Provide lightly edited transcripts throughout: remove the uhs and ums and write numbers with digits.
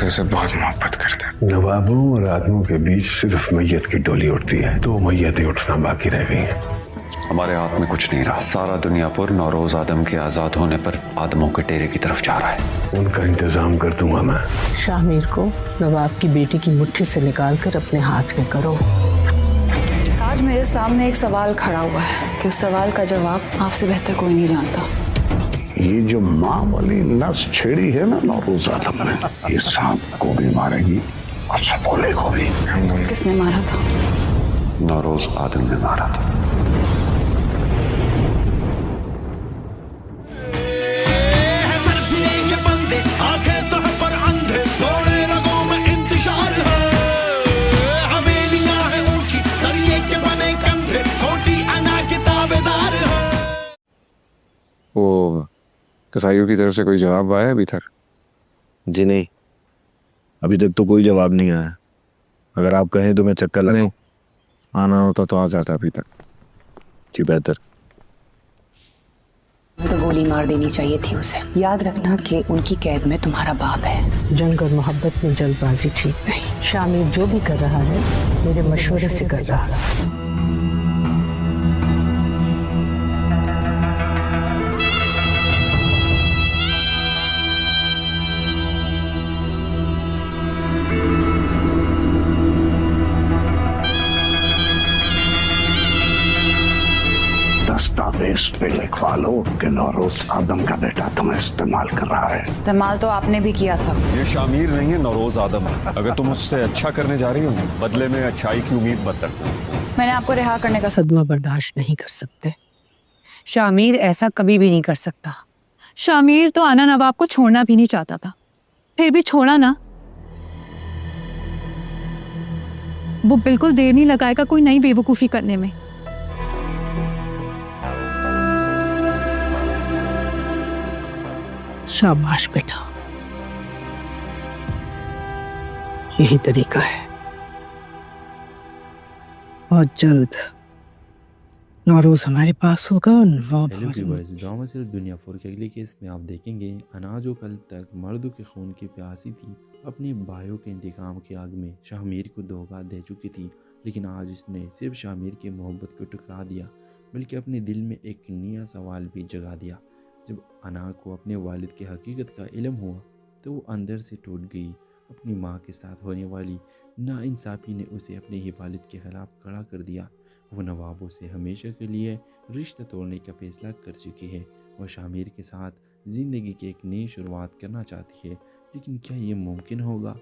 उसे बहुत मोहब्बत करता है। नवाबों और आदमों के बीच सिर्फ मैयत की डोली उठती है, तो मैयतें उठना बाकी रह गई हैं। हमारे हाथ में कुछ नहीं रहा। सारा दुनियापुर नौरोज आदम के आजाद होने पर आदमों के डेरे की तरफ जा रहा है। उनका इंतजाम कर दूंगा मैं। शामिर को नवाब की बेटी की मुट्ठी से निकाल कर अपने हाथ में करो। आज मेरे सामने एक सवाल खड़ा हुआ है कि उस सवाल का जवाब आपसे बेहतर कोई नहीं जानता। ये जो माँ वाली नस छेड़ी है ना नौरोज आदम ने, ये सांप को भी मारेगी और सपोले को भी। किसने मारा था? नौरोज आदम ने मारा था। वो कसाईयों की तरफ से कोई जवाब आया अभी तक? जी नहीं, अभी तक तो कोई जवाब नहीं आया। अगर आप कहें तो मैं चक्कर लगाऊं। आना होता तो आ जाता अभी तक। जी बेहतर। तो गोली मार देनी चाहिए थी उसे। याद रखना कि उनकी कैद में तुम्हारा बाप है। जंग और मोहब्बत में जल्दबाजी ठीक नहीं। शामिर जो भी कर रहा है मेरे मशवरे से कर रहा है। दस्तावेज पे लिखवा लो कि नौरोज आदम का बेटा तुम्हें इस्तेमाल कर रहा है। इस्तेमाल तो आपने भी किया था। ये शामिर नहीं है, नौरोज आदम है। अगर तुम उससे अच्छा करने जा रही हो, बदले में अच्छाई की उम्मीद मत रखो। मैंने आपको रिहा करने का सदमा बर्दाश्त नहीं कर सकते। शामिर ऐसा कभी भी नहीं कर सकता। शामिर तो आना नवाब को छोड़ना भी नहीं चाहता था, फिर भी छोड़ा ना। वो बिल्कुल देर नहीं लगाएगा कोई नई बेवकूफ़ी करने में। शाबाश बेटा, यही तरीका है। बहुत जल्द नौरोज हमारे पास होगा। हेलो व्यूअर्स, ड्रामा सिर्फ दुनिया 4 के अगले केस में आप देखेंगे अना जो कल तक मर्दों के खून की प्यासी थी, अपने भाइयों के इंतकाम की आग में शामिर को धोखा दे चुकी थी, लेकिन आज इसने सिर्फ शामिर की मोहब्बत को टुकरा दिया, बल्कि अपने दिल में एक नया सवाल भी जगा दिया। जब अना को अपने वालिद की हकीकत का इल्म हुआ तो वो अंदर से टूट गई। अपनी माँ के साथ होने वाली नाइंसाफ़ी ने उसे अपने ही वालिद के ख़िलाफ़ खड़ा कर दिया। वो नवाबों से हमेशा के लिए रिश्ता तोड़ने का फैसला कर चुकी है। वह शामिर के साथ ज़िंदगी की एक नई शुरुआत करना चाहती है, लेकिन क्या ये मुमकिन होगा?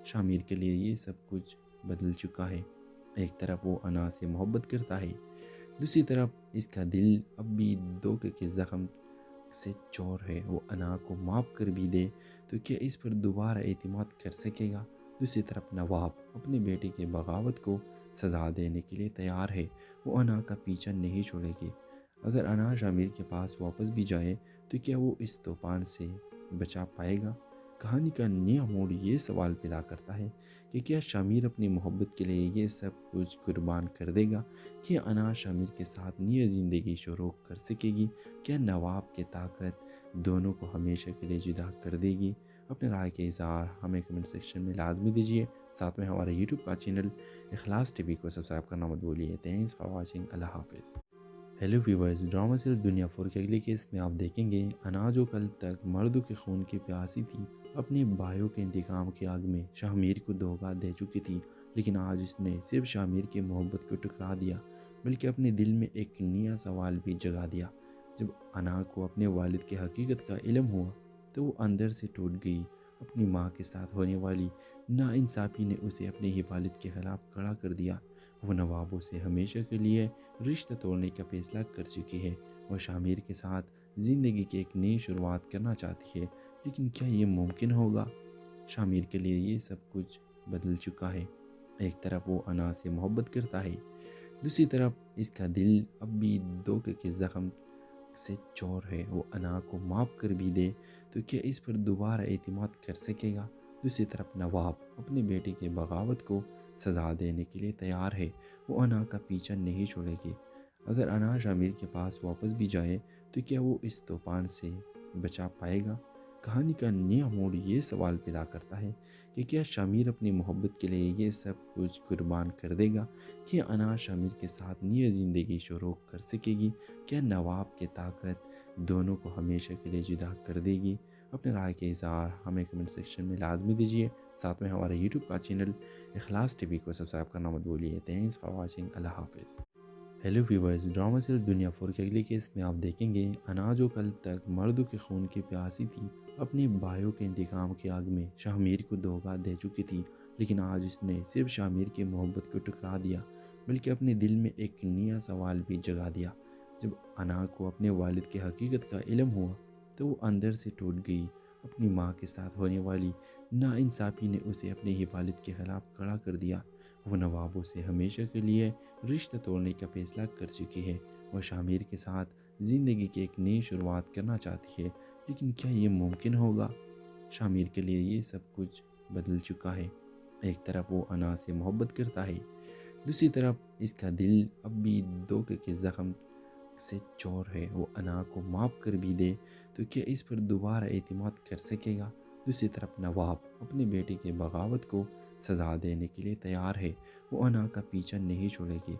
शामिर के लिए ये सब कुछ बदल चुका है। एक तरफ वो अना से मोहब्बत करता है, दूसरी तरफ इसका दिल अब भी धोखे के ज़ख्म से चोर है। वो अना को माफ़ कर भी दे तो क्या इस पर दोबारा एतमाद कर सकेगा? दूसरी तरफ नवाब अपने बेटे के बगावत को सज़ा देने के लिए तैयार है। वो अना का पीछा नहीं छोड़ेगी। अगर अना शामिर के पास वापस भी जाए तो क्या वो इस तूफान से बचा पाएगा? कहानी का नया मोड़ ये सवाल पैदा करता है कि क्या शामिर अपनी मोहब्बत के लिए ये सब कुछ कुर्बान कर देगा? क्या अना शामिर के साथ नई ज़िंदगी शुरू कर सकेगी? क्या नवाब की ताकत दोनों को हमेशा के लिए जुदा कर देगी? अपने राय के इज़हार हमें कमेंट सेक्शन में लाजमी दीजिए। साथ में हमारे यूट्यूब का चैनल इखलास टीवी को सब्सक्राइब करना मत भूलिए। Thanks for watching. अल्लाह हाफिज़। हेलो व्यूअर्स, ड्रामा सिर्फ दुनिया 4 के अगले केस में आप देखेंगे अना जो कल तक मर्दों के खून की प्यासी थी, अपने भाइयों के इंतकाम की आग में शामिर को धोखा दे चुकी थी, लेकिन आज इसने सिर्फ शामिर की मोहब्बत को टुकरा दिया, बल्कि अपने दिल में एक नया सवाल भी जगा दिया। जब अना को अपने वालिद की हकीकत का इल्म हुआ तो वो अंदर से टूट गई। अपनी माँ के साथ होने वाली नाइंसाफ़ी ने उसे अपने ही वालिद के ख़िलाफ़ खड़ा कर दिया। वो नवाबों से हमेशा के लिए रिश्ता तोड़ने का फैसला कर चुकी है। वह शामिर के साथ ज़िंदगी की एक नई शुरुआत करना चाहती है, लेकिन क्या ये मुमकिन होगा? शामिर के लिए ये सब कुछ बदल चुका है। एक तरफ वो अना से मोहब्बत करता है, दूसरी तरफ इसका दिल अब भी धोखे के ज़ख्म से चोर है। वो अना को माफ़ कर भी दे तो क्या इस पर दोबारा एतमाद कर सकेगा? दूसरी तरफ नवाब अपने बेटे के बगावत को सज़ा देने के लिए तैयार है। वो अना का पीछा नहीं छोड़ेगी। अगर अना शामिर के पास वापस भी जाए तो क्या वो इस तूफान से बचा पाएगा? कहानी का नया मोड़ ये सवाल पैदा करता है कि क्या शामिर अपनी मोहब्बत के लिए ये सब कुछ कुर्बान कर देगा कि अना शामिर के साथ नई ज़िंदगी शुरू कर सकेगी? क्या नवाब की ताकत दोनों को हमेशा के लिए जुदा कर देगी? अपने राय के इज़हार हमें कमेंट सेक्शन में लाजमी दीजिए। साथ में हमारे यूट्यूब का चैनल इखलास टीवी को सब्सक्राइब करना मत भूलिए। Thanks for watching. अल्लाह हाफिज़। हेलो व्यूवर्स, ड्रामा सीरियल दुनिया 4 के अगले केस में आप देखेंगे अना जो कल तक मर्दों के खून की प्यासी थी, अपने भाइयों के इंतकाम की आग में शामिर को धोखा दे चुकी थी, लेकिन आज इसने सिर्फ शामिर की मोहब्बत को टुकरा दिया बल्कि अपने दिल में एक नया सवाल भी जगा दिया। जब अना को अपने वालिद की हकीकत का इल्म हुआ तो वो अंदर से टूट गई। अपनी माँ के साथ होने वाली नाइंसाफ़ी ने उसे अपने ही वालिद के ख़िलाफ़ खड़ा कर दिया। वो नवाबों से हमेशा के लिए रिश्ता तोड़ने का फैसला कर चुकी है। वह शामिर के साथ ज़िंदगी की एक नई शुरुआत करना चाहती है, लेकिन क्या ये मुमकिन होगा? शामिर के लिए ये सब कुछ बदल चुका है। एक तरफ वो अना से मोहब्बत करता है, दूसरी तरफ इसका दिल अब भी धोखे के ज़ख्म से चोर है। वो अना को माफ़ कर भी दे तो क्या इस पर दोबारा एतमाद कर सकेगा? दूसरी तरफ नवाब अपने बेटे के बगावत को सज़ा देने के लिए तैयार है। वो अना का पीछा नहीं छोड़ेगी।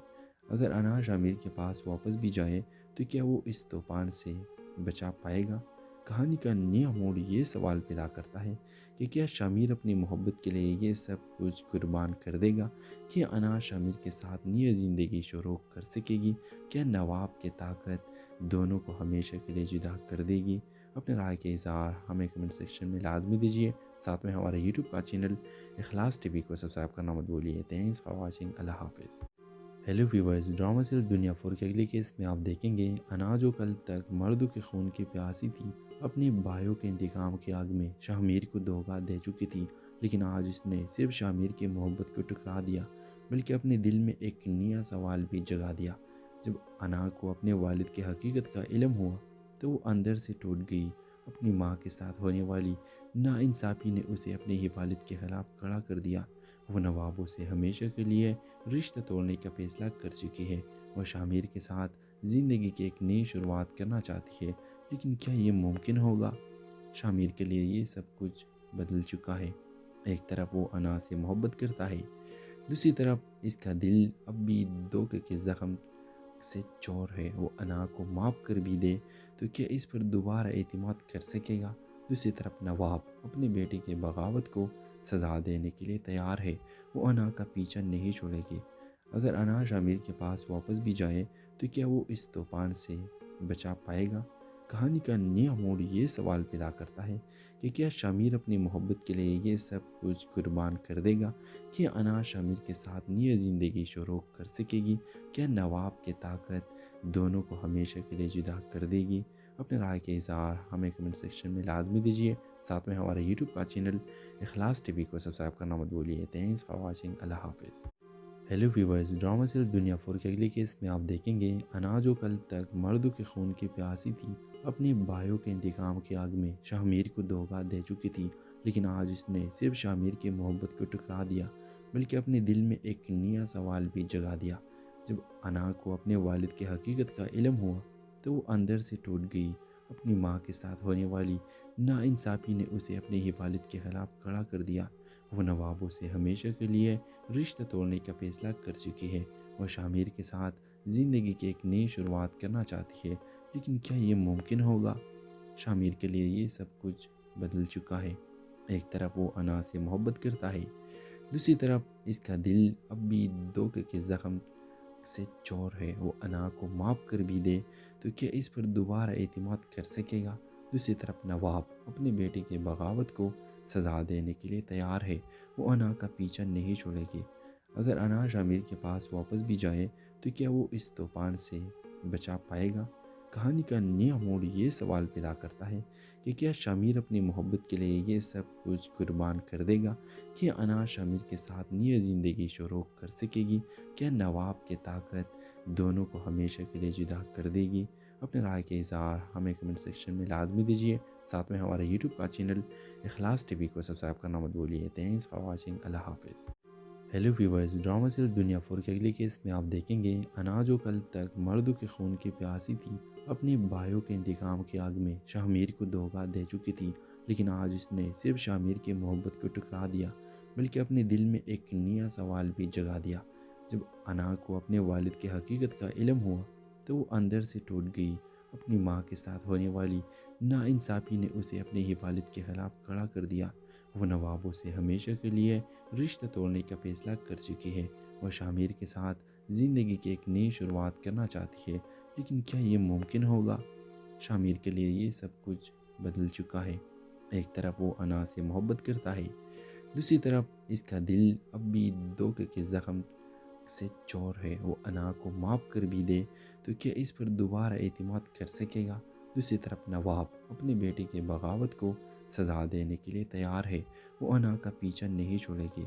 अगर अना शामिर के पास वापस भी जाए तो क्या वो इस तूफान से बचा पाएगा? कहानी का नया मोड़ ये सवाल पैदा करता है कि क्या शामिर अपनी मोहब्बत के लिए ये सब कुछ कुर्बान कर देगा कि अना शामिर के साथ नई ज़िंदगी शुरू कर सकेगी? क्या नवाब की ताकत दोनों को हमेशा के लिए जुदा कर देगी? अपने राय के इज़हार हमें कमेंट सेक्शन में लाजमी दीजिए। साथ में हमारे यूट्यूब का चैनल इखलास टीवी को सब्सक्राइब करना मत भूलिए। Thanks for watching. अल्लाह हाफिज़। हेलो व्यूवर्स, ड्रामा सीरियल दुनिया 4 के अगले केस में आप देखेंगे अना जो कल तक मर्दों के खून की प्यासी थी, अपने भाइयों के इंतकाम की आग में शामिर को धोखा दे चुकी थी, लेकिन आज इसने सिर्फ शामिर की मोहब्बत को टुकरा दिया बल्कि अपने दिल में एक नया सवाल भी जगा दिया। जब अना को अपने वालिद की हकीकत का इल्म हुआ तो वो अंदर से टूट गई। अपनी माँ के साथ होने वाली नाइंसाफ़ी ने उसे अपने ही वालिद के ख़िलाफ़ खड़ा कर दिया। वो नवाबों से हमेशा के लिए रिश्ता तोड़ने का फैसला कर चुकी है। वह शामिर के साथ ज़िंदगी की एक नई शुरुआत करना चाहती है, लेकिन क्या ये मुमकिन होगा? शामिर के लिए ये सब कुछ बदल चुका है। एक तरफ वो अना से मोहब्बत करता है, दूसरी तरफ इसका दिल अब भी धोखे के ज़ख्म से चोर है। वो अना को माफ़ कर भी दे तो क्या इस पर दोबारा एतमाद कर सकेगा? दूसरी तरफ नवाब अपने बेटे के बगावत को सज़ा देने के लिए तैयार है। वो अना का पीछा नहीं छोड़ेगी। अगर अना शामिर के पास वापस भी जाए तो क्या वो इस तूफान से बचा पाएगा? कहानी का नया मोड़ ये सवाल पैदा करता है कि क्या शामिर अपनी मोहब्बत के लिए ये सब कुछ कुर्बान कर देगा कि अना शामिर के साथ नई ज़िंदगी शुरू कर सकेगी? क्या नवाब की ताकत दोनों को हमेशा के लिए जुदा कर देगी? अपने राय के इज़हार हमें कमेंट सेक्शन में लाजमी दीजिए। साथ में हमारे यूट्यूब का चैनल इखलास टीवी को सब्सक्राइब करना मत भूलिए। Thanks for watching. अल्लाह हाफिज़। हेलो व्यूवर्स, ड्रामा सीरियल दुनिया 4 के अगले केस में आप देखेंगे अना जो कल तक मर्दों के खून की प्यासी थी, अपने भाइयों के इंतकाम की आग में शामिर को धोखा दे चुकी थी, लेकिन आज इसने सिर्फ शामिर की मोहब्बत को टुकरा दिया बल्कि अपने दिल में एक नया सवाल भी जगा दिया। जब अना को अपने वालिद की हकीकत का इल्म हुआ तो वो अंदर से टूट गई। अपनी माँ के साथ होने वाली नाइंसाफ़ी ने उसे अपने ही वालिद के ख़िलाफ़ खड़ा कर दिया। वो नवाबों से हमेशा के लिए रिश्ता तोड़ने का फैसला कर चुकी है। वह शामिर के साथ ज़िंदगी की एक नई शुरुआत करना चाहती है, लेकिन क्या ये मुमकिन होगा? शामिर के लिए ये सब कुछ बदल चुका है। एक तरफ वो अना से मोहब्बत करता है, दूसरी तरफ इसका दिल अब भी धोखे के ज़ख्म से चोर है। वो अना को माफ़ कर भी दे तो क्या इस पर दोबारा एतमाद कर सकेगा? दूसरी तरफ नवाब अपने बेटे के बगावत को सज़ा देने के लिए तैयार है। वो अना का पीछा नहीं छोड़ेगी। अगर अना शामिर के पास वापस भी जाए तो क्या वो इस तूफान से बचा पाएगा? कहानी का नया मोड़ ये सवाल पैदा करता है कि क्या शामिर अपनी मोहब्बत के लिए ये सब कुछ कुर्बान कर देगा कि अना शामिर के साथ नई ज़िंदगी शुरू कर सकेगी? क्या नवाब की ताकत दोनों को हमेशा के लिए जुदा कर देगी? अपने राय के इज़हार हमें कमेंट सेक्शन में लाजमी दीजिए। साथ में हमारे यूट्यूब का चैनल इखलास टीवी को सब्सक्राइब करना मत भूलिए। Thanks for watching. अल्लाह हाफिज़। हेलो व्यूवर्स, ड्रामा सीरियल दुनिया 4 के अगले केस में आप देखेंगे अना जो कल तक मर्दों के खून की प्यासी थी, अपने भाइयों के इंतकाम की आग में शामिर को धोखा दे चुकी थी, लेकिन आज उसने सिर्फ शामिर की मोहब्बत को ठुकरा दिया, बल्कि अपने दिल में एक नया सवाल भी जगा दिया। जब अना को अपने वालिद की हकीकत का इल्म हुआ तो वो अंदर से टूट गई। अपनी माँ के साथ होने वाली नाइंसाफ़ी ने उसे अपने ही वालिद के ख़िलाफ़ खड़ा कर दिया। वो नवाबों से हमेशा के लिए रिश्ता तोड़ने का फैसला कर चुकी है। वह शामिर के साथ ज़िंदगी की एक नई शुरुआत करना चाहती है, लेकिन क्या ये मुमकिन होगा? शामिर के लिए ये सब कुछ बदल चुका है। एक तरफ वो अना से मोहब्बत करता है, दूसरी तरफ इसका दिल अब भी धोखे के ज़ख्म से चोर है। वो अना को माफ़ कर भी दे तो क्या इस पर दोबारा एतमाद कर सकेगा? दूसरी तरफ नवाब अपने बेटे के बगावत को सज़ा देने के लिए तैयार है। वो अना का पीछा नहीं छोड़ेगी।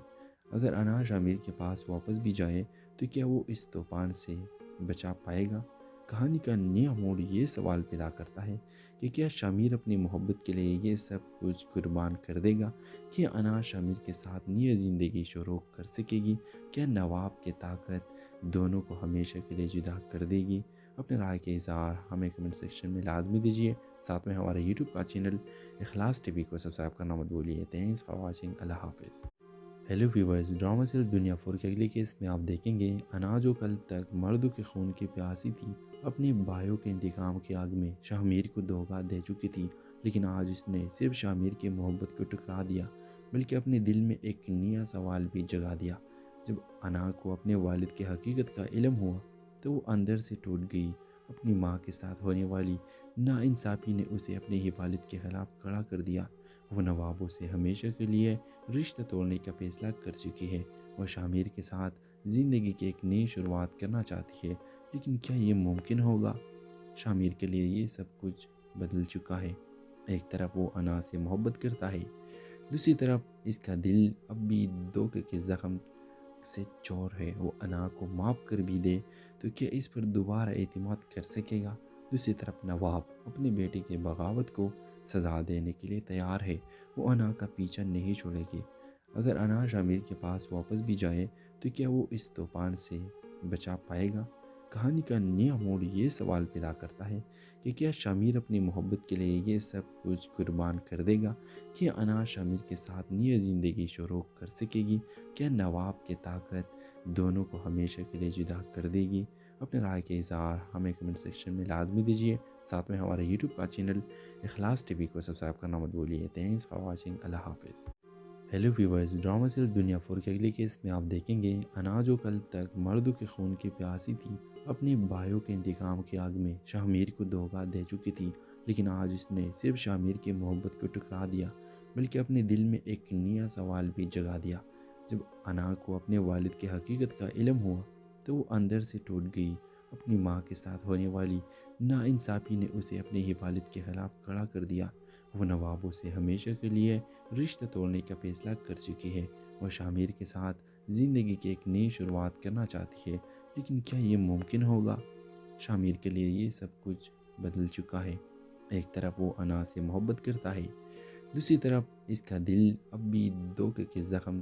अगर अना शामिर के पास वापस भी जाए तो क्या वो इस तूफान से बचा पाएगा? कहानी का नया मोड़ ये सवाल पैदा करता है कि क्या शामिर अपनी मोहब्बत के लिए ये सब कुछ कुर्बान कर देगा? क्या अना शामिर के साथ नई ज़िंदगी शुरू कर सकेगी? क्या नवाब की ताकत दोनों को हमेशा के लिए जुदा कर देगी? अपने राय के इज़हार हमें कमेंट सेक्शन में लाजमी दीजिए। साथ में हमारे यूट्यूब का चैनल इखलास टीवी को सब्सक्राइब करना मत भूलिए। Thanks for watching. अल्लाह हाफिज़। हेलो व्यूवर्स, ड्रामा सीरियल दुनिया 4 के अगले केस में आप देखेंगे अना जो कल तक मर्दों के खून की प्यासी थी, अपने भाइयों के इंतकाम की आग में शामिर को धोखा दे चुकी थी, लेकिन आज उसने सिर्फ शामिर की मोहब्बत को ठुकरा दिया, बल्कि अपने दिल में एक नया सवाल भी जगा दिया। जब अना को अपने वालिद की हकीकत का इल्म हुआ तो वो अंदर से टूट गई। अपनी माँ के साथ होने वाली नाइंसाफ़ी ने उसे अपने ही वालिद के ख़िलाफ़ खड़ा कर दिया। वो नवाबों से हमेशा के लिए रिश्ता तोड़ने का फैसला कर चुकी है। वह शामिर के साथ ज़िंदगी की एक नई शुरुआत करना चाहती है, लेकिन क्या ये मुमकिन होगा? शामिर के लिए ये सब कुछ बदल चुका है। एक तरफ वो अना से मोहब्बत करता है, दूसरी तरफ इसका दिल अब भी धोखे के ज़ख्म से चोर है। वो अना को माफ़ कर भी दे तो क्या इस पर दोबारा एतमाद कर सकेगा? दूसरी तरफ नवाब अपने बेटे के बगावत को सज़ा देने के लिए तैयार है। वो अना का पीछा नहीं छोड़ेगी। अगर अना शामिर के पास वापस भी जाए तो क्या वो इस तूफान से बचा पाएगा? कहानी का नया मोड़ ये सवाल पैदा करता है कि क्या शामिर अपनी मोहब्बत के लिए ये सब कुछ कुर्बान कर देगा? क्या अना शामिर के साथ नई ज़िंदगी शुरू कर सकेगी? क्या नवाब की ताकत दोनों को हमेशा के लिए जुदा कर देगी? अपने राय के इज़हार हमें कमेंट सेक्शन में लाजमी दीजिए। साथ में हमारे यूट्यूब का चैनल इखलास टीवी को सब्सक्राइब करना मत भूलिए। Thanks for watching. अल्लाह हाफिज़। हेलो व्यूवर्स, ड्रामा सीरियल दुनिया 4 के अगले केस में आप देखेंगे अना जो कल तक मर्दों के खून की प्यासी थी, अपने भाइयों के इंतकाम की आग में शामिर को धोखा दे चुकी थी, लेकिन आज उसने सिर्फ शामिर की मोहब्बत को ठुकरा दिया, बल्कि अपने दिल में एक नया सवाल भी जगा दिया। जब अना को अपने वालिद की हकीकत का इल्म हुआ तो वो अंदर से टूट गई। अपनी माँ के साथ होने वाली नाइंसाफ़ी ने उसे अपने ही वालिद के ख़िलाफ़ खड़ा कर दिया। वो नवाबों से हमेशा के लिए रिश्ता तोड़ने का फैसला कर चुकी है। वह शामिर के साथ ज़िंदगी की एक नई शुरुआत करना चाहती है, लेकिन क्या ये मुमकिन होगा? शामिर के लिए ये सब कुछ बदल चुका है। एक तरफ वो अना से मोहब्बत करता है, दूसरी तरफ इसका दिल अब भी धोखे के ज़ख्म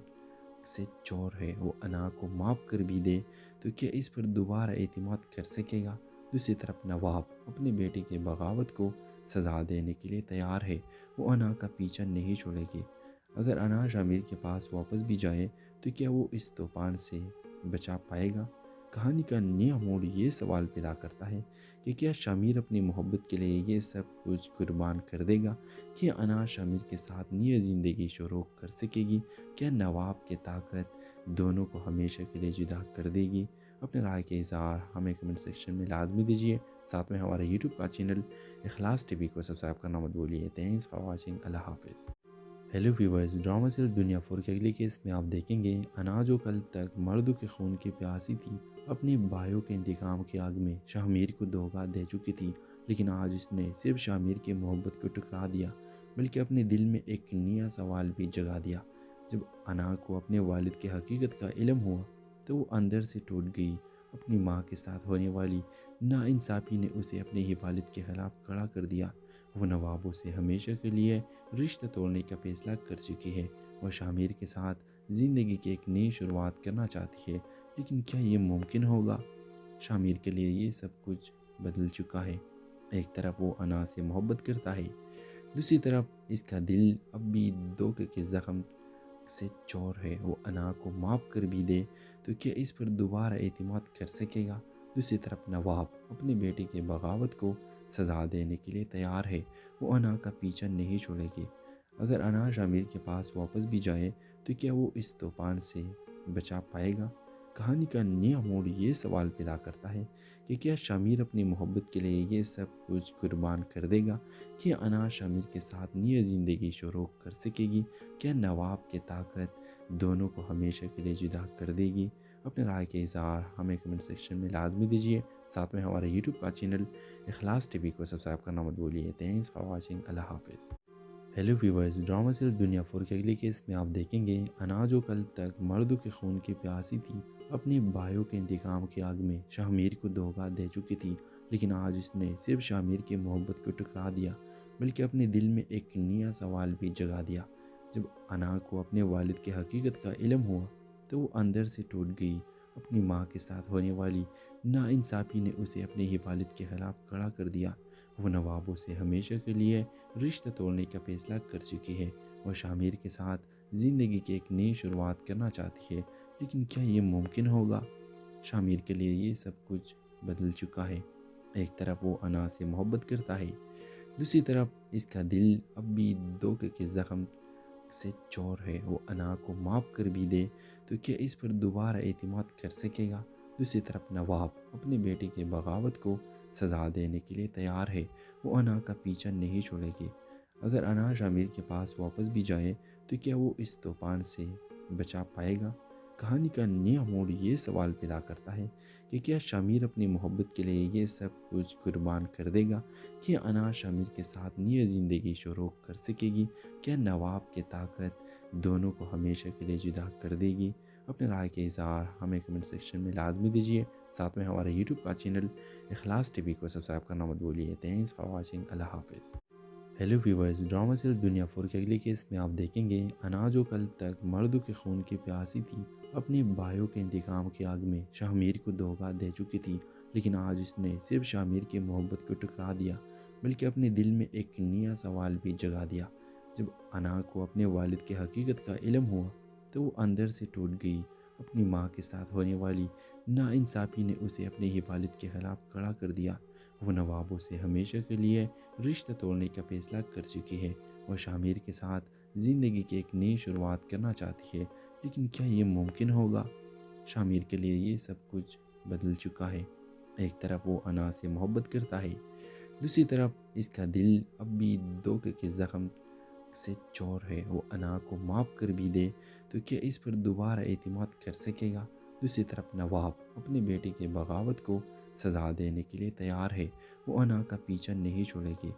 से चोर है। वो अना को माफ़ कर भी दे तो क्या इस पर दोबारा एतमाद कर सकेगा? दूसरी तरफ नवाब अपने बेटे के बगावत को सज़ा देने के लिए तैयार है। वो अना का पीछा नहीं छोड़ेगी। अगर अना शामिर के पास वापस भी जाए तो क्या वो इस तूफान से बचा पाएगा? कहानी का नया मोड़ ये सवाल पैदा करता है कि क्या शामिर अपनी मोहब्बत के लिए ये सब कुछ कुर्बान कर देगा? क्या अना शामिर के साथ नई ज़िंदगी शुरू कर सकेगी? क्या नवाब की ताकत दोनों को हमेशा के लिए जुदा कर देगी? अपने राय के इज़हार हमें कमेंट सेक्शन में लाजमी दीजिए। साथ में हमारे यूट्यूब का चैनल इखलास टीवी को सब्सक्राइब करना मत भूलिए। Thanks for watching. अल्लाह हाफिज़। हेलो व्यूवर्स, ड्रामा सीरियल दुनिया 4 के अगले केस में आप देखेंगे अना जो कल तक मर्दों के खून की प्यासी थी, अपने भाइयों के इंतकाम की आग में शामिर को धोखा दे चुकी थी, लेकिन आज उसने सिर्फ शामिर की मोहब्बत को ठुकरा दिया, बल्कि अपने दिल में एक नया सवाल भी जगा दिया। जब अना को अपने वालिद की हकीकत का इल्म हुआ तो वो अंदर से टूट गई। अपनी माँ के साथ होने वाली नाइंसाफ़ी ने उसे अपने ही वालिद के ख़िलाफ़ खड़ा कर दिया। वो नवाबों से हमेशा के लिए रिश्ता तोड़ने का फैसला कर चुकी है। वह शामिर के साथ ज़िंदगी की एक नई शुरुआत करना चाहती है, लेकिन क्या ये मुमकिन होगा? शामिर के लिए ये सब कुछ बदल चुका है। एक तरफ वो अना से मोहब्बत करता है, دوسری طرف اس کا دل اب بھی دھوکے کے زخم سے چور ہے، وہ انا کو معاف کر بھی دے تو کیا اس پر دوبارہ اعتماد کر سکے گا؟ دوسری طرف نواب اپنے بیٹے کے بغاوت کو سزا دینے کے لیے تیار ہے، وہ انا کا پیچھا نہیں چھوڑے گی۔ اگر انا شامیر کے پاس واپس بھی جائے تو کیا وہ اس طوفان سے بچا پائے گا؟ کہانی کا نیا موڑ یہ سوال پیدا کرتا ہے کہ کیا شامیر اپنی محبت کے لیے یہ سب کچھ قربان کر دے گا؟ کیا انا شامیر کے ساتھ نئی زندگی شروع کر سکے گی؟ کیا نواب کی طاقت دونوں کو ہمیشہ کے لیے جدا کر دے گی؟ اپنے رائے کے اظہار ہمیں کمنٹ سیکشن میں لازمی دیجیے، ساتھ میں ہمارے یوٹیوب کا چینل اخلاص ٹی وی کو سبسکرائب کرنا مت بھولیے۔ تھینکس فار واچنگ، اللہ حافظ۔ ہیلو ویورز، ڈرامہ سیریل دنیا 4 کے اگلی کیس میں آپ دیکھیں گے انا جو کل تک مردوں کے خون کی پیاسی تھی، اپنے بھائیوں کے انتقام کی آگ میں شامیر کو دھوکہ دے چکی تھی، لیکن آج اس نے صرف شامیر کی محبت کو ٹکرا دیا بلکہ اپنے دل میں ایک نیا سوال بھی جگا دیا۔ جب انا کو اپنے والد کی حقیقت کا علم ہوا تو وہ اندر سے ٹوٹ گئی۔ اپنی ماں کے ساتھ ہونے والی ناانصافی نے اسے اپنے ہی والد کے خلاف کھڑا کر دیا۔ وہ نوابوں سے ہمیشہ کے لیے رشتہ توڑنے کا فیصلہ کر چکی ہے۔ وہ شامیر کے ساتھ زندگی کی ایک نئی شروعات کرنا چاہتی ہے، لیکن کیا یہ ممکن ہوگا؟ شامیر کے لیے یہ سب کچھ بدل چکا ہے۔ ایک طرف وہ انا سے محبت کرتا ہے، دوسری طرف اس کا دل اب بھی دھوکے کے زخم سے چور ہے، وہ انا کو معاف کر بھی دے تو کیا اس پر دوبارہ اعتماد کر سکے گا؟ دوسری طرف نواب اپنے بیٹے کے بغاوت کو سزا دینے کے لیے تیار ہے، وہ انا کا پیچھا نہیں چھوڑے گی۔ اگر انا شامیر کے پاس واپس بھی جائے تو کیا وہ اس طوفان سے بچا پائے گا؟ کہانی کا نیا موڑ یہ سوال پیدا کرتا ہے کہ کیا شامیر اپنی محبت کے لیے یہ سب کچھ قربان کر دے گا؟ کیا انا شامیر کے ساتھ نئی زندگی شروع کر سکے گی؟ کیا نواب کی طاقت دونوں کو ہمیشہ کے لیے جدا کر دے گی؟ اپنے رائے کے اظہار ہمیں کمنٹ سیکشن میں لازمی دیجیے، ساتھ میں ہمارے یوٹیوب کا چینل اخلاص ٹی وی کو سبسکرائب کرنا مت بھولیے۔ تھینکس فار واچنگ، اللہ حافظ۔ ہیلو ویورز، ڈرامہ سیریل دنیا 4 کے اگلی کیس میں آپ دیکھیں گے انا جو کل تک مردوں کے خون کی پیاسی تھی، اپنے بھائیوں کے انتقام کی آگ میں شامیر کو دھوکہ دے چکی تھی، لیکن آج اس نے صرف شامیر کی محبت کو ٹکرا دیا بلکہ اپنے دل میں ایک نیا سوال بھی جگا دیا۔ جب انا کو اپنے والد کی حقیقت کا علم ہوا تو وہ اندر سے ٹوٹ گئی۔ اپنی ماں کے ساتھ ہونے والی ناانصافی نے اسے اپنے ہی والد کے خلاف کھڑا کر دیا۔ وہ نوابوں سے ہمیشہ کے لیے رشتہ توڑنے کا فیصلہ کر چکی ہے۔ وہ شامیر کے ساتھ زندگی کی ایک نئی شروعات کرنا چاہتی ہے، لیکن کیا یہ ممکن ہوگا؟ شامیر کے لیے یہ سب کچھ بدل چکا ہے۔ ایک طرف وہ انا سے محبت کرتا ہے، دوسری طرف اس کا دل اب بھی دھوکے کے زخم سے چور ہے، وہ انا کو معاف کر بھی دے تو کیا اس پر دوبارہ اعتماد کر سکے گا؟ دوسری طرف نواب اپنے بیٹے کے بغاوت کو سزا دینے کے لیے تیار ہے، وہ انا کا پیچھا نہیں چھوڑے گی۔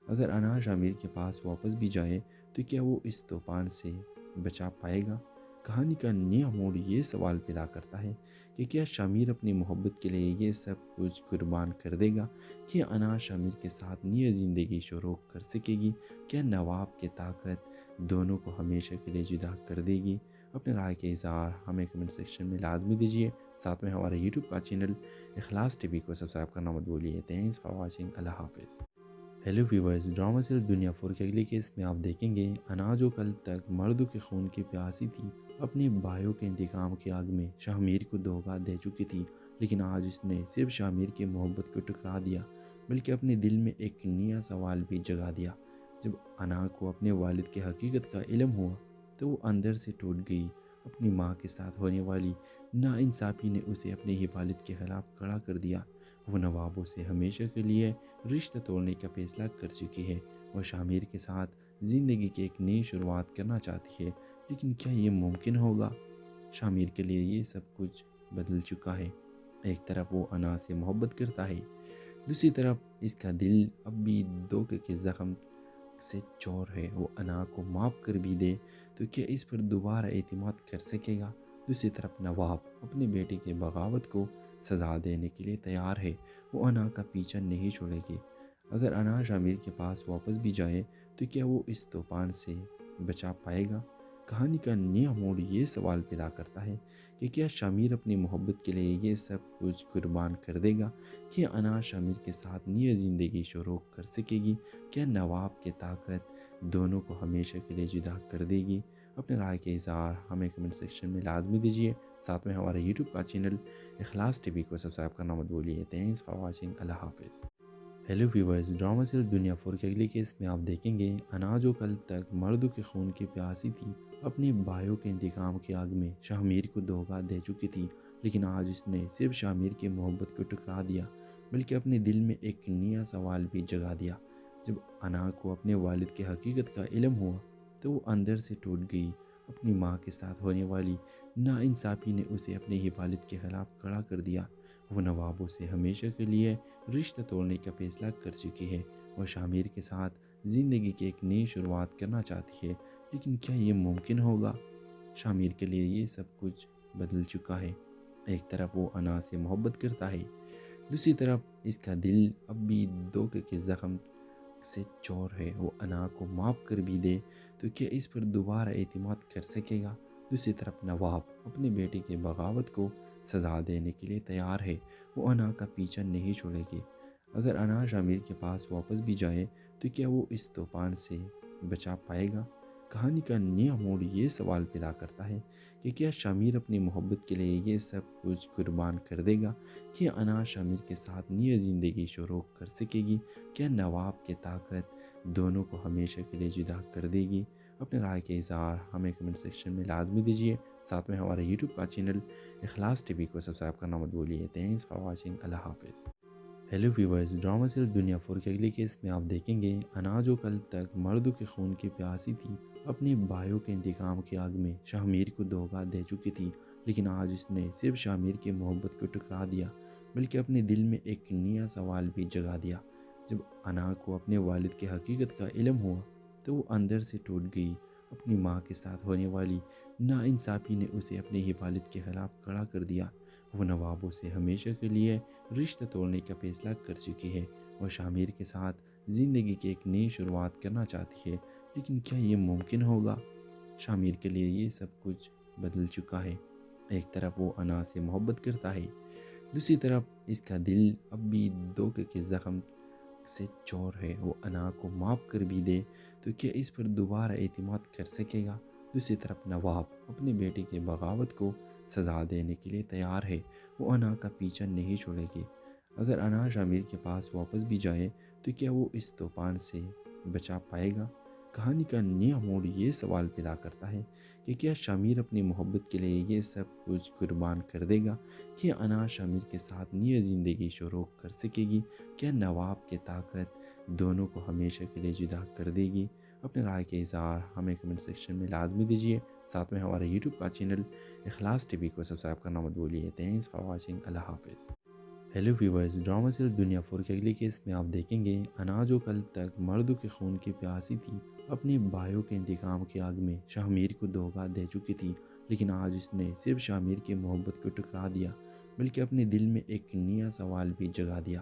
اگر انا شامیر کے پاس واپس بھی جائے تو کیا وہ اس طوفان سے بچا پائے گا؟ کہانی کا نیا موڑ یہ سوال پیدا کرتا ہے کہ کیا شامیر اپنی محبت کے لیے یہ سب کچھ قربان کر دے گا؟ کیا انا شامیر کے ساتھ نئی زندگی شروع کر سکے گی؟ کیا نواب کی طاقت دونوں کو ہمیشہ کے لیے جدا کر دے گی؟ اپنے رائے کے اظہار ہمیں کمنٹ سیکشن میں لازمی دیجیے، ساتھ میں ہمارے یوٹیوب کا چینل اخلاص ٹی وی کو سبسکرائب کرنا مت بھولیے۔ تھینکس فار واچنگ، اللہ حافظ۔ ہیلو ویورز، ڈرامہ سیریل دنیا 4 کے اگلی کیس میں آپ دیکھیں گے انا جو کل تک مردوں کے خون کی پیاسی تھی، اپنے بھائیوں کے انتقام کی آگ میں شامیر کو دھوکہ دے چکی تھی، لیکن آج اس نے صرف شامیر کی محبت کو ٹکرا دیا بلکہ اپنے دل میں ایک نیا سوال بھی جگا دیا۔ جب انا کو اپنے والد کی حقیقت کا علم ہوا تو وہ اندر سے ٹوٹ گئی۔ اپنی ماں کے ساتھ ہونے والی ناانصافی نے اسے اپنے ہی والد کے خلاف کھڑا کر دیا۔ وہ نوابوں سے ہمیشہ کے لیے رشتہ توڑنے کا فیصلہ کر چکی ہے۔ وہ شامیر کے ساتھ زندگی کی ایک نئی شروعات کرنا چاہتی ہے، لیکن کیا یہ ممکن ہوگا؟ شامیر کے لیے یہ سب کچھ بدل چکا ہے۔ ایک طرف وہ انا سے محبت کرتا ہے، دوسری طرف اس کا دل اب بھی دھوکے کے زخم سے چور ہے، وہ انا کو معاف کر بھی دے تو کیا اس پر دوبارہ اعتماد کر سکے گا؟ دوسری طرف نواب اپنے بیٹے کے بغاوت کو سزا دینے کے لیے تیار ہے، وہ انا کا پیچھا نہیں چھوڑے گی۔ اگر انا شامیر کے پاس واپس بھی جائے تو کیا وہ اس طوفان سے بچا پائے گا؟ کہانی کا نیا موڑ یہ سوال پیدا کرتا ہے کہ کیا شامیر اپنی محبت کے لیے یہ سب کچھ قربان کر دے گا؟ کیا انا شامیر کے ساتھ نئی زندگی شروع کر سکے گی؟ کیا نواب کی طاقت دونوں کو ہمیشہ کے لیے جدا کر دے گی؟ اپنے رائے کے اظہار ہمیں کمنٹ سیکشن میں لازمی دیجیے، ساتھ میں ہمارے یوٹیوب کا چینل اخلاص ٹی وی کو سبسکرائب کرنا مت بھولیے۔ تھینکس فار واچنگ، اللہ حافظ۔ ہیلو ویورز، ڈرامہ سیریل دنیا 4 کے اگلی کیس میں آپ دیکھیں گے انا جو کل تک مردوں کے خون کی پیاسی تھی، اپنے بھائیوں کے انتقام کی آگ میں شاہ کو دھوکہ دے چکی تھی، لیکن آج اس نے صرف شاہ کی محبت کو ٹکرا دیا بلکہ اپنے دل میں ایک نیا سوال بھی جگا دیا۔ جب انا کو اپنے والد کی حقیقت کا علم ہوا تو وہ اندر سے ٹوٹ گئی۔ اپنی ماں کے ساتھ ہونے والی ناانصافی نے اسے اپنے ہی والد کے خلاف کھڑا کر دیا۔ وہ نوابوں سے ہمیشہ کے لیے رشتہ توڑنے کا فیصلہ کر چکی ہے۔ وہ شاہ کے ساتھ زندگی کی ایک نئی شروعات کرنا چاہتی ہے، لیکن کیا یہ ممکن ہوگا؟ شاہ کے لیے یہ سب کچھ بدل چکا ہے۔ ایک طرف وہ انا سے محبت کرتا ہے، دوسری طرف اس کا دل اب بھی دھوکے کے زخم سے چور ہے۔ وہ انا کو معاف کر بھی دے تو کیا اس پر دوبارہ اعتماد کر سکے گا؟ دوسری طرف نواب اپنے بیٹے کے بغاوت کو سزا دینے کے لیے تیار ہے۔ وہ انا کا پیچھا نہیں چھوڑے گی۔ اگر انا شاہ کے پاس واپس بھی جائے تو کیا وہ اس طوفان سے بچا پائے گا؟ کہانی کا نیا موڑ یہ سوال پیدا کرتا ہے کہ کیا شاہ اپنی محبت کے لیے یہ سب کچھ قربان کر دے گا؟ کیا انا شاہ کے ساتھ نئی زندگی شروع کر سکے گی؟ کیا نواب کی طاقت دونوں کو ہمیشہ کے لیے جدا کر دے گی؟ اپنے رائے کے اظہار ہمیں کمنٹ سیکشن میں لازمی دیجیے، ساتھ میں ہمارے یوٹیوب کا چینل اخلاص ٹی وی کو سبسکرائب کرنا مت بھولیے۔ تھینکس فار واچنگ، اللہ حافظ۔ ہیلو ویورز، ڈرامہ سیریل دنیا 4 کے اگلی کیس میں آپ دیکھیں گے انا جو کل تک مردوں کے خون کی پیاسی تھی، اپنے بھائیوں کے انتقام کی آگ میں شاہ کو دھوکہ دے چکی تھی، لیکن آج اس نے صرف شاہ کی محبت کو ٹکرا دیا بلکہ اپنے دل میں ایک نیا سوال بھی جگا دیا۔ جب انا کو اپنے والد کی حقیقت کا علم ہوا تو وہ اندر سے ٹوٹ گئی۔ اپنی ماں کے ساتھ ہونے والی ناانصافی نے اسے اپنے ہی والد کے خلاف کھڑا کر دیا۔ وہ نوابوں سے ہمیشہ کے لیے رشتہ توڑنے کا فیصلہ کر چکی ہے۔ وہ شاہ کے ساتھ زندگی کی ایک نئی شروعات کرنا چاہتی ہے، لیکن کیا یہ ممکن ہوگا؟ شاہ کے لیے یہ سب کچھ بدل چکا ہے۔ ایک طرف وہ انا سے محبت کرتا ہے، دوسری طرف اس کا دل اب بھی دھوکے کے زخم سے چور ہے۔ وہ انا کو معاف کر بھی دے تو کیا اس پر دوبارہ اعتماد کر سکے گا؟ دوسری طرف نواب اپنے بیٹے کے بغاوت کو سزا دینے کے لیے تیار ہے۔ وہ انا کا پیچھا نہیں چھوڑے گی۔ اگر انا شاہ کے پاس واپس بھی جائے تو کیا وہ اس طوفان سے بچا پائے گا؟ کہانی کا نیا موڑ یہ سوال پیدا کرتا ہے کہ کیا شاہ اپنی محبت کے لیے یہ سب کچھ قربان کر دے گا؟ کیا انا شاہ کے ساتھ نئی زندگی شروع کر سکے گی؟ کیا نواب کی طاقت دونوں کو ہمیشہ کے لیے جدا کر دے گی؟ اپنے رائے کے اظہار ہمیں کمنٹ سیکشن میں لازمی دیجیے، ساتھ میں ہمارے یوٹیوب کا چینل اخلاص ٹی وی کو سبسکرائب کرنا مت بھولیے۔ تھینکس فار واچنگ، اللہ حافظ۔ ہیلو ویورز، ڈرامہ سیریل دنیا 4 کے اگلی کیس میں آپ دیکھیں گے انا جو کل تک مردوں کے خون کی پیاسی تھی، اپنے بھائیوں کے انتقام کی آگ میں شاہ کو دھوکہ دے چکی تھی، لیکن آج اس نے صرف شاہ کی محبت کو ٹکرا دیا بلکہ اپنے دل میں ایک نیا سوال بھی جگا دیا۔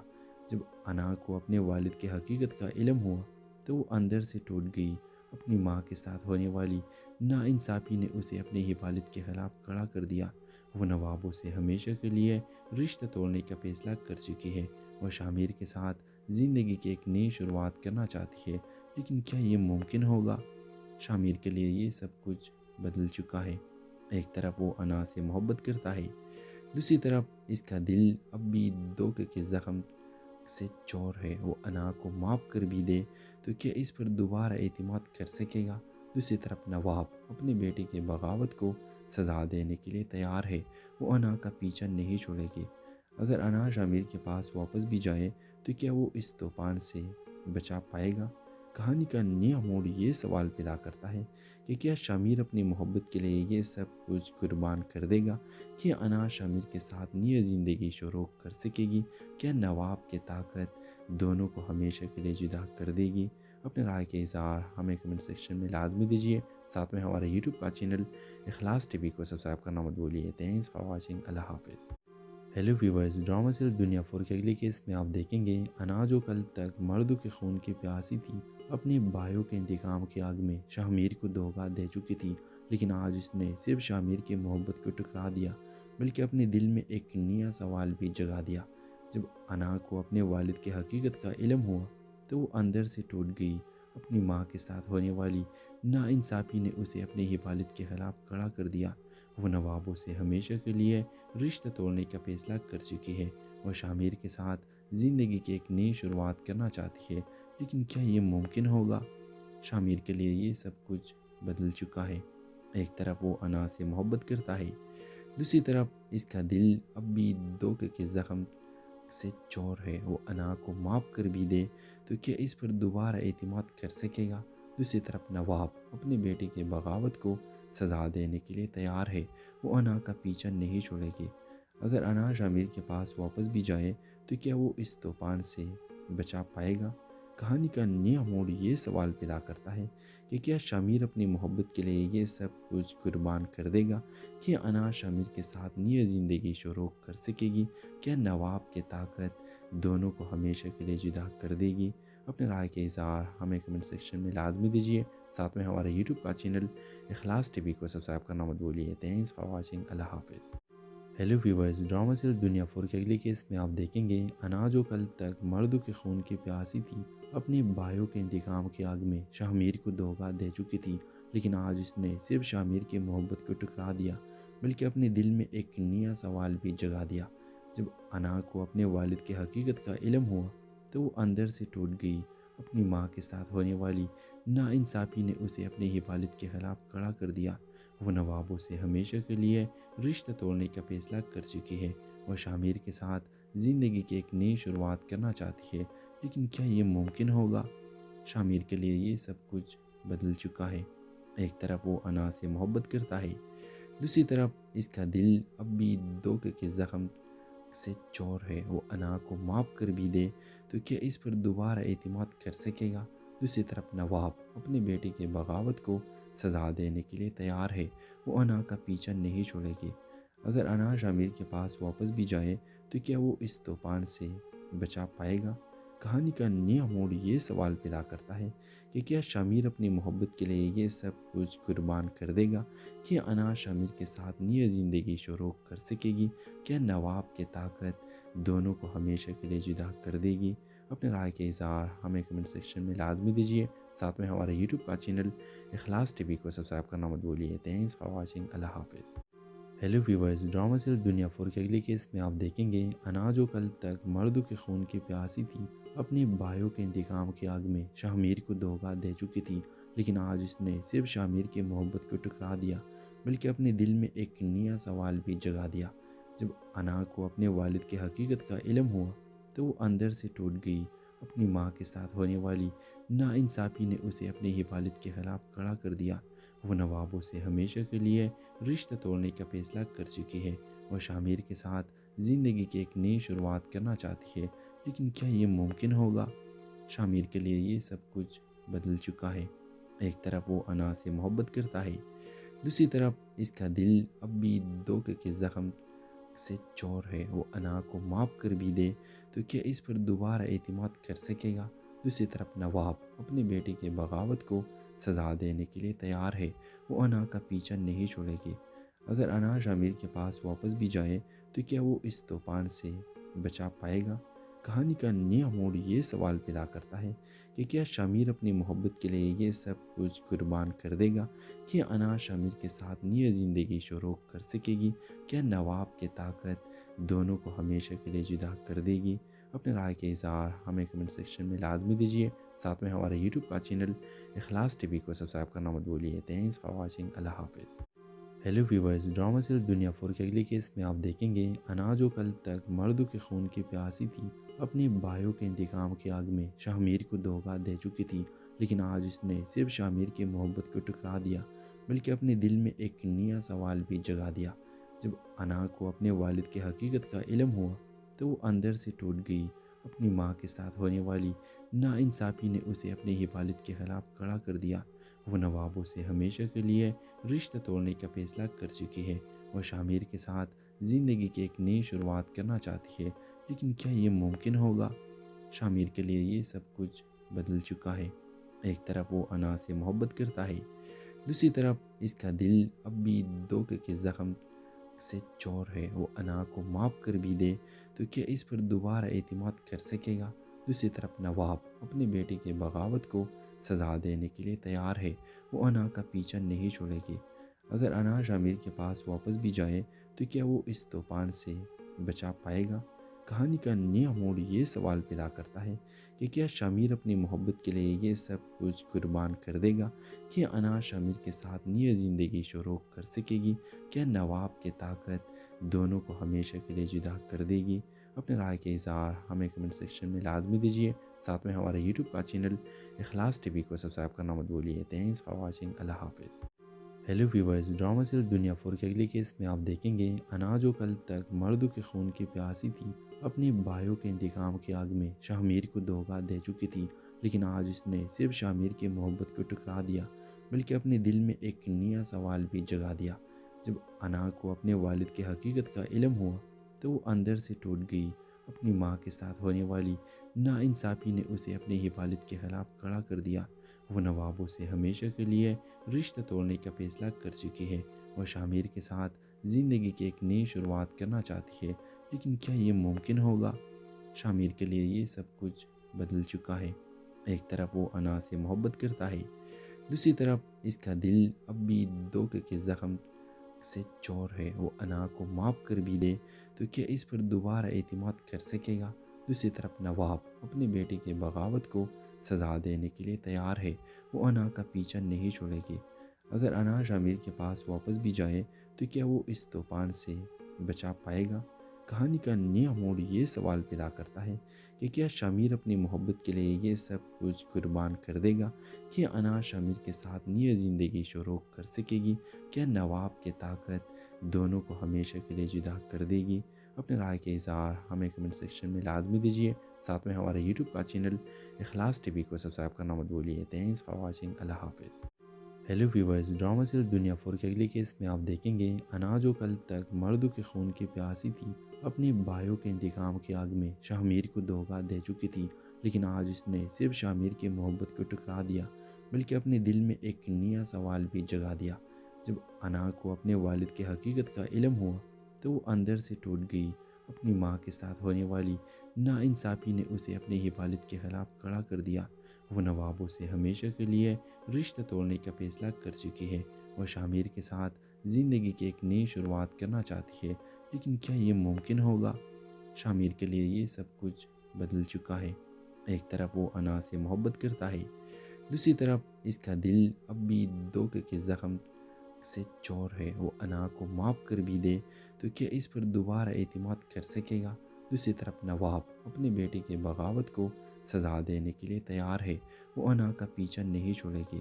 جب انا کو اپنے والد کی حقیقت کا علم ہوا تو وہ اندر سے ٹوٹ گئی۔ اپنی ماں کے ساتھ ہونے والی ناانصافی نے اسے اپنے ہی والد کے خلاف کھڑا کر دیا۔ وہ نوابوں سے ہمیشہ کے لیے رشتہ توڑنے کا فیصلہ کر چکی ہے۔ وہ شاہ کے ساتھ زندگی کی ایک نئی شروعات کرنا چاہتی ہے، لیکن کیا یہ ممکن ہوگا؟ شاہ کے لیے یہ سب کچھ بدل چکا ہے۔ ایک طرف وہ انا سے محبت کرتا ہے، دوسری طرف اس کا دل اب بھی دھوکے کے زخم سے چور ہے۔ وہ انا کو معاف کر بھی دے تو کیا اس پر دوبارہ اعتماد کر سکے گا؟ دوسری طرف نواب اپنے بیٹے کے بغاوت کو سزا دینے کے لیے تیار ہے۔ وہ انا کا پیچھا نہیں چھوڑے گی۔ اگر انا شاہ کے پاس واپس بھی جائے تو کیا وہ اس طوفان سے بچا پائے گا؟ کہانی کا نیا موڑ یہ سوال پیدا کرتا ہے کہ کیا شاہ اپنی محبت کے لیے یہ سب کچھ قربان کر دے گا؟ کیا انا شاہ کے ساتھ نئی زندگی شروع کر سکے گی؟ کیا نواب کی طاقت دونوں کو ہمیشہ کے لیے جدا کر دے گی؟ اپنے رائے کے اظہار ہمیں کمنٹ سیکشن میں لازمی دیجیے، ساتھ میں ہمارے یوٹیوب کا چینل اخلاص ٹی وی کو سبسکرائب کرنا مت بھولیے۔ تھینکس فار واچنگ، اللہ حافظ۔ ہیلو ویورز، ڈرامہ سیریل دنیا 4 کے اگلی کیس میں آپ دیکھیں گے انا جو کل تک مردوں کے خون کی پیاسی تھی، اپنے بھائیوں کے انتقام کی آگ میں شاہ کو دھوکہ دے چکی تھی، لیکن آج اس نے صرف شاہ کی محبت کو ٹکرا دیا بلکہ اپنے دل میں ایک نیا سوال بھی جگا دیا۔ جب انا کو اپنے والد کی حقیقت کا علم ہوا تو وہ اندر سے ٹوٹ گئی۔ अपनी माँ के साथ होने वाली नाइंसाफ़ी ने उसे अपने ही वालिद के ख़िलाफ़ खड़ा कर दिया। वो नवाबों से हमेशा के लिए रिश्ता तोड़ने का फैसला कर चुकी है और शामिर के साथ ज़िंदगी की एक नई शुरुआत करना चाहती है, लेकिन क्या ये मुमकिन होगा? शामिर के लिए ये सब कुछ बदल चुका है। एक तरफ वो अना से मोहब्बत करता है, दूसरी तरफ इसका दिल अब भी धोखे के ज़ख्म से चोर है। वो अना को माफ़ कर भी दे तो क्या इस पर दोबारा एतमाद कर सकेगा? दूसरी तरफ नवाब अपने बेटे के बगावत को सज़ा देने के लिए तैयार है। वो अना का पीछा नहीं छोड़ेगी। अगर अना शामिर के पास वापस भी जाए तो क्या वो इस तूफान से बचा पाएगा? कहानी का नया मोड़ ये सवाल पैदा करता है कि क्या शामिर अपनी मोहब्बत के लिए ये सब कुछ कुर्बान कर देगा? क्या अना शामिर के साथ नई ज़िंदगी शुरू कर सकेगी? क्या नवाब की ताकत दोनों को हमेशा के लिए जुदा कर देगी? अपने राय के इज़हार हमें कमेंट सेक्शन में लाजमी दीजिए। साथ में हमारे यूट्यूब का चैनल इखलास टीवी को सब्सक्राइब करना मत भूलिए। Thanks for watching. अल्लाह हाफिज़। हेलो व्यूवर्स, ड्रामा सीरियल दुनिया 4 के अगले केस में आप देखेंगे अना जो कल तक मर्दों के खून की प्यासी थी, अपने भाइयों के इंतकाम की आग में शामिर को धोखा दे चुकी थी, लेकिन आज इसने सिर्फ शामिर की मोहब्बत को टुकरा दिया बल्कि अपने दिल में एक नया सवाल भी जगा दिया। जब अना को अपने वालिद की हकीकत का इल्म हुआ तो वो अंदर से टूट गई। अपनी माँ के साथ होने वाली नाइंसाफ़ी ने उसे अपने ही वालिद के ख़िलाफ़ खड़ा कर दिया। वो नवाबों से हमेशा के लिए रिश्ता तोड़ने का फैसला कर चुकी है और शामिर के साथ ज़िंदगी की एक नई शुरुआत करना चाहती है, लेकिन क्या ये मुमकिन होगा? शामिर के लिए ये सब कुछ बदल चुका है। एक तरफ वो अना से मोहब्बत करता है, दूसरी तरफ इसका दिल अब भी धोखे के ज़ख्म से चोर है। वो अना को माफ़ कर भी दे तो क्या इस पर दोबारा एतमाद कर सकेगा? दूसरी तरफ नवाब अपने बेटे के बगावत को सज़ा देने के लिए तैयार है। वो अना का पीछा नहीं छोड़ेगी। अगर अना शामिर के पास वापस भी जाए तो क्या वो इस तूफान से बचा पाएगा? कहानी का नया मोड़ ये सवाल पैदा करता है कि क्या शामिर अपनी मोहब्बत के लिए ये सब कुछ कुर्बान कर देगा? क्या अना शामिर के साथ नई ज़िंदगी शुरू कर सकेगी? क्या नवाब की ताकत दोनों को हमेशा के लिए जुदा कर देगी? अपने राय के इज़हार हमें कमेंट सेक्शन में लाजमी दीजिए। साथ में हमारे यूट्यूब का चैनल इखलास टीवी को सब्सक्राइब करना मत भूलिए। Thanks for watching. अल्लाह हाफिज़। हेलो व्यूवर्स, ड्रामा सीरियल दुनिया 4 के अगले केस में आप देखेंगे अना जो कल तक मर्दों के खून की प्यासी थी, अपने भाइयों के इंतकाम की आग में शामिर को धोखा दे चुकी थी, लेकिन आज इसने सिर्फ शामिर की मोहब्बत को टुकरा दिया बल्कि अपने दिल में एक नया सवाल भी जगा दिया। जब अना को अपने वालिद की हकीकत का इल्म हुआ तो वो अंदर से टूट गई। अपनी माँ के साथ होने वाली नाइंसाफ़ी ने उसे अपने ही वालिद के ख़िलाफ़ खड़ा कर दिया। वो नवाबों से हमेशा के लिए रिश्ता तोड़ने का फैसला कर चुकी है और शामिर के साथ ज़िंदगी की एक नई शुरुआत करना चाहती है, लेकिन क्या ये मुमकिन होगा? शामिर के लिए ये सब कुछ बदल चुका है। एक तरफ वो अना से मोहब्बत करता है, दूसरी तरफ इसका दिल अब भी धोखे के ज़ख्म से चोर है। वो अना को माफ़ कर भी दे तो क्या इस पर दोबारा एतमाद कर सकेगा? दूसरी तरफ नवाब अपने बेटे के बगावत को सज़ा देने के लिए तैयार है। वो अना का पीछा नहीं छोड़ेगी। अगर अना शामिर के पास वापस भी जाए तो क्या वो इस तूफान से बचा पाएगा? कहानी का नया मोड़ ये सवाल पैदा करता है कि क्या शामिर अपनी मोहब्बत के लिए ये सब कुछ कुर्बान कर देगा? क्या अना शामिर के साथ नई ज़िंदगी शुरू कर सकेगी? क्या नवाब की ताकत दोनों को हमेशा के लिए जुदा कर देगी? अपने राय के इज़हार हमें कमेंट सेक्शन में लाजमी दीजिए। साथ में हमारे यूट्यूब का चैनल इखलास टीवी को सब्सक्राइब करना मत भूलिए। Thanks for watching. अल्लाह हाफिज़। हेलो व्यूवर्स, ड्रामा सीरियल दुनिया 4 के अगले केस में आप देखेंगे अना जो कल तक मर्दों के खून की प्यासी थी, अपने भाइयों के इंतकाम की आग में शामिर को धोखा दे चुकी थी, लेकिन आज इसने सिर्फ शामिर की मोहब्बत को टुकरा दिया बल्कि अपने दिल में एक नया सवाल भी जगा दिया। जब अना को अपने वालिद की हकीकत का इल्म हुआ तो वो अंदर से टूट गई। अपनी माँ के साथ होने वाली नाइंसाफ़ी ने उसे अपने ही वालिद के ख़िलाफ़ खड़ा कर दिया। वो नवाबों से हमेशा के लिए रिश्ता तोड़ने का फैसला कर चुकी है और शामिर के साथ ज़िंदगी की एक नई शुरुआत करना चाहती है, लेकिन क्या ये मुमकिन होगा? शामिर के लिए ये सब कुछ बदल चुका है। एक तरफ वो अना से मोहब्बत करता है, दूसरी तरफ इसका दिल अब भी धोखे के ज़ख्म से चोर है। वो अना को माफ़ कर भी दे तो क्या इस पर दोबारा एतमाद कर सकेगा? दूसरी तरफ नवाब अपने बेटे के बगावत को سزا دینے کے لیے تیار ہے، وہ انا کا پیچھا نہیں چھوڑے گی۔ اگر انا شامیر کے پاس واپس بھی جائے تو کیا وہ اس طوفان سے بچا پائے گا؟ کہانی کا نیا موڑ یہ سوال پیدا کرتا ہے کہ کیا شامیر اپنی محبت کے لیے یہ سب کچھ قربان کر دے گا؟ کیا انا شامیر کے ساتھ نئی زندگی شروع کر سکے گی؟ کیا نواب کی طاقت دونوں کو ہمیشہ کے لیے جدا کر دے گی؟ اپنے رائے کے اظہار ہمیں کمنٹ سیکشن میں لازمی دیجیے، ساتھ میں ہمارے یوٹیوب کا چینل اخلاص ٹی وی کو سبسکرائب کرنا مت بھولیے۔ تھینکس فار واچنگ، اللہ حافظ۔ ہیلو ویورز، ڈرامہ سیریل دنیا 4 کے اگلی کیس میں آپ دیکھیں گے انا جو کل تک مردوں کے خون کی پیاسی تھی، اپنے بھائیوں کے انتقام کی آگ میں شامیر کو دھوکہ دے چکی تھی، لیکن آج اس نے صرف شامیر کی محبت کو ٹکرا دیا بلکہ اپنے دل میں ایک نیا سوال بھی جگا دیا۔ جب انا کو اپنے والد کی حقیقت کا علم ہوا تو وہ اندر سے ٹوٹ گئی۔ اپنی ماں کے ساتھ ہونے والی ناانصافی نے اسے اپنے ہی والد کے خلاف کھڑا کر دیا۔ وہ نوابوں سے ہمیشہ کے لیے رشتہ توڑنے کا فیصلہ کر چکی ہے۔ وہ شامیر کے ساتھ زندگی کی ایک نئی شروعات کرنا چاہتی ہے، لیکن کیا یہ ممکن ہوگا؟ شامیر کے لیے یہ سب کچھ بدل چکا ہے۔ ایک طرف وہ انا سے محبت کرتا ہے، دوسری طرف اس کا دل اب بھی دھوکے کے زخم سے چور ہے۔ وہ انا کو معاف کر بھی دے تو کیا اس پر دوبارہ اعتماد کر سکے گا؟ دوسری طرف نواب اپنے بیٹے کے بغاوت کو سزا دینے کے لیے تیار ہے، وہ انا کا پیچھا نہیں چھوڑے گی۔ اگر انا شامیر کے پاس واپس بھی جائے تو کیا وہ اس طوفان سے بچا پائے گا؟ کہانی کا نیا موڑ یہ سوال پیدا کرتا ہے کہ کیا شامیر اپنی محبت کے لیے یہ سب کچھ قربان کر دے گا؟ کیا انا شامیر کے ساتھ نئی زندگی شروع کر سکے گی؟ کیا نواب کی طاقت دونوں کو ہمیشہ کے لیے جدا کر دے گی؟ اپنے رائے کے اظہار ہمیں کمنٹ سیکشن میں لازمی دیجیے، ساتھ میں ہمارے یوٹیوب کا چینل اخلاص ٹی وی کو سبسکرائب کرنا مت بھولیے۔ تھینکس فار واچنگ، اللہ حافظ۔ ہیلو ویورز، ڈرامہ سیریل دنیا 4 کے اگلی کیس میں آپ دیکھیں گے انا جو کل تک مردوں کے خون کی پیاسی تھی، اپنے بھائیوں کے انتقام کی آگ میں شامیر کو دھوکہ دے چکی تھی، لیکن آج اس نے صرف شامیر کی محبت کو ٹکرا دیا بلکہ اپنے دل میں ایک نیا سوال بھی جگا دیا۔ جب انا کو اپنے والد کی حقیقت کا علم ہوا تو وہ اندر سے ٹوٹ گئی۔ اپنی ماں کے ساتھ ہونے والی ناانصافی نے اسے اپنے ہی والد کے خلاف کھڑا کر دیا۔ وہ نوابوں سے ہمیشہ کے لیے رشتہ توڑنے کا فیصلہ کر چکی ہے۔ وہ شامیر کے ساتھ زندگی کی ایک نئی شروعات کرنا چاہتی ہے، لیکن کیا یہ ممکن ہوگا؟ شامیر کے لیے یہ سب کچھ بدل چکا ہے۔ ایک طرف وہ انا سے محبت کرتا ہے، دوسری طرف اس کا دل اب بھی دھوکے کے زخم سے چور ہے۔ وہ انا کو معاف کر بھی دے تو کیا اس پر دوبارہ اعتماد کر سکے گا؟ دوسری طرف نواب اپنے بیٹے کے بغاوت کو سزا دینے کے لیے تیار ہے، وہ انا کا پیچھا نہیں چھوڑے گی۔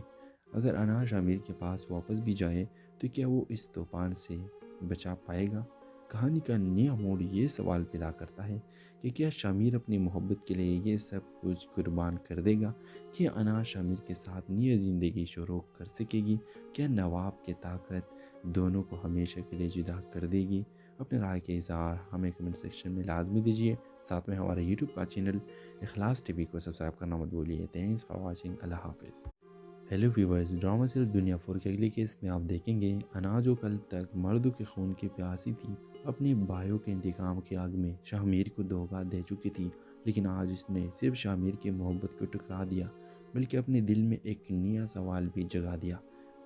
اگر انا شامیر کے پاس واپس بھی جائے تو کیا وہ اس طوفان سے بچا پائے گا؟ کہانی کا نیا موڑ یہ سوال پیدا کرتا ہے کہ کیا شامیر اپنی محبت کے لیے یہ سب کچھ قربان کر دے گا؟ کیا انا شامیر کے ساتھ نئی زندگی شروع کر سکے گی؟ کیا نواب کی طاقت دونوں کو ہمیشہ کے لیے جدا کر دے گی؟ اپنے رائے کے اظہار ہمیں کمنٹ سیکشن میں لازمی دیجیے، ساتھ میں ہمارے یوٹیوب کا چینل اخلاص ٹی وی کو سبسکرائب کرنا مت بھولیے۔ تھینکس فار واچنگ، اللہ حافظ۔ ہیلو ویورز، ڈرامہ سیریل دنیا 4 کے اگلی کیس میں آپ دیکھیں گے انا جو کل تک مردوں کے خون کی پیاسی تھی، اپنے بھائیوں کے انتقام کی آگ میں شامیر کو دھوکہ دے چکی تھی، لیکن آج اس نے صرف شامیر کی محبت کو ٹکرا دیا بلکہ اپنے دل میں ایک نیا سوال بھی جگا دیا۔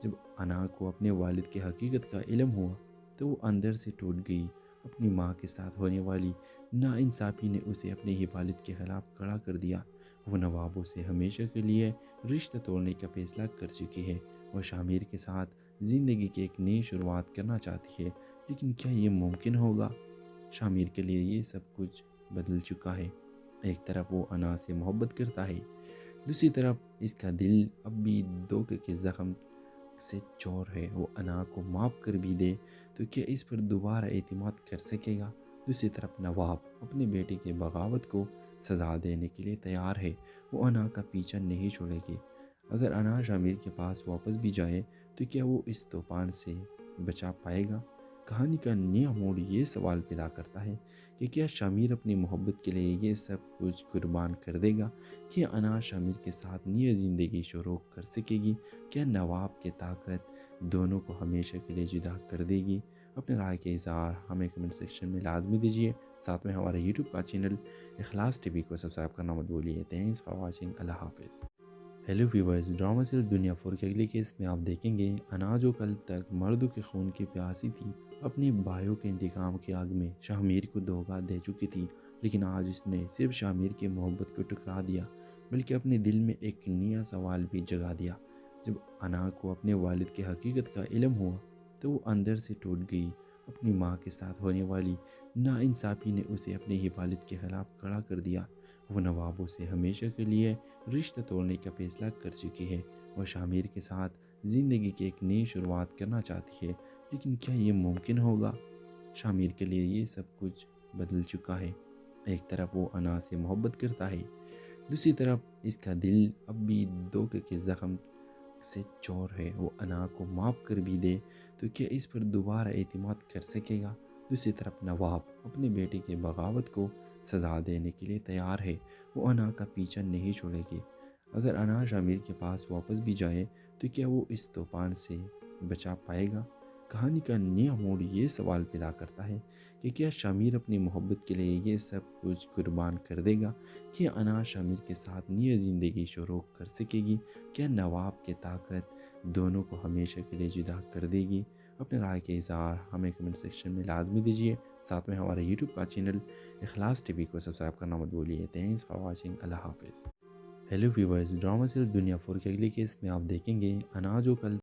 جب انا کو اپنے والد کی حقیقت کا علم ہوا تو وہ اندر سے ٹوٹ گئی۔ اپنی ماں کے ساتھ ہونے والی ناانصافی نے اسے اپنے ہی والد کے خلاف کھڑا کر دیا۔ وہ نوابوں سے ہمیشہ کے لیے رشتہ توڑنے کا فیصلہ کر چکی ہے۔ وہ شامیر کے ساتھ زندگی کی ایک نئی شروعات کرنا چاہتی ہے، لیکن کیا یہ ممکن ہوگا؟ شامیر کے لیے یہ سب کچھ بدل چکا ہے۔ ایک طرف وہ انا سے محبت کرتا ہے، دوسری طرف اس کا دل اب بھی دھوکے کے زخم سے چور ہے۔ وہ انا کو معاف کر بھی دے تو کیا اس پر دوبارہ اعتماد کر سکے گا؟ دوسری طرف نواب اپنے بیٹے کے بغاوت کو سزا دینے کے لیے تیار ہے، وہ انا کا پیچھا نہیں چھوڑے گی۔ اگر انا شامیر کے پاس واپس بھی جائے تو کیا وہ اس طوفان سے بچا پائے گا؟ کہانی کا نیا موڑ یہ سوال پیدا کرتا ہے کہ کیا شامیر اپنی محبت کے لیے یہ سب کچھ قربان کر دے گا؟ کیا انا شامیر کے ساتھ نئی زندگی شروع کر سکے گی؟ کیا نواب کی طاقت دونوں کو ہمیشہ کے لیے جدا کر دے گی؟ اپنے رائے کے اظہار ہمیں کمنٹ سیکشن میں لازمی دیجیے، ساتھ میں ہمارے یوٹیوب کا چینل اخلاص ٹی وی کو سبسکرائب کرنا مت بھولیے۔ تھینکس فار واچنگ، اللہ حافظ۔ हेलो व्यूवर्स, ड्रामा सीरीज दुनिया 4 के अगले केस में आप देखेंगे अना जो कल तक मर्दों के खून की प्यासी थी, अपने भाइयों के इंतकाम की आग में शामिर को धोखा दे चुकी थी, लेकिन आज इसने सिर्फ शामिर की मोहब्बत को टुकरा दिया बल्कि अपने दिल में एक नया सवाल भी जगा दिया। जब अना को अपने वालिद की हकीकत का इल्म हुआ तो वो अंदर से टूट गई। अपनी माँ के साथ होने वाली नाइंसाफ़ी ने उसे अपने ही वालिद के ख़िलाफ़ खड़ा कर दिया। वो नवाबों से हमेशा के लिए रिश्ता तोड़ने का फैसला कर चुकी है। वह शामिर के साथ ज़िंदगी की एक नई शुरुआत करना चाहती है, लेकिन क्या ये मुमकिन होगा? शामिर के लिए ये सब कुछ बदल चुका है। एक तरफ वो अना से मोहब्बत करता है, दूसरी तरफ इसका दिल अब भी धोखे के ज़ख्म से चोर है। वो अना को माफ़ कर भी दे तो क्या इस पर दोबारा एतमाद कर सकेगा? दूसरी तरफ नवाब अपने बेटे के बगावत को सज़ा देने के लिए तैयार है। वो अना का पीछा नहीं छोड़ेगी। अगर अना शामिर के पास वापस भी जाए तो क्या वो इस तूफान से बचा पाएगा? कहानी का नया मोड़ ये सवाल पैदा करता है कि क्या शामिर अपनी मोहब्बत के लिए ये सब कुछ कुर्बान कर देगा? क्या अना शामिर के साथ नई ज़िंदगी शुरू कर सकेगी? क्या नवाब की ताकत दोनों को हमेशा के लिए जुदा कर देगी? अपने राय के इज़हार हमें कमेंट सेक्शन में लाजमी दीजिए। साथ में हमारे यूट्यूब का चैनल इखलास टीवी को सब्सक्राइब करना मत भूलिए। Thanks for watching. अल्लाह हाफिज़। हेलो व्यूवर्स, ड्रामा सीरीज दुनिया 4 के अगले केस में आप देखेंगे अना जो कल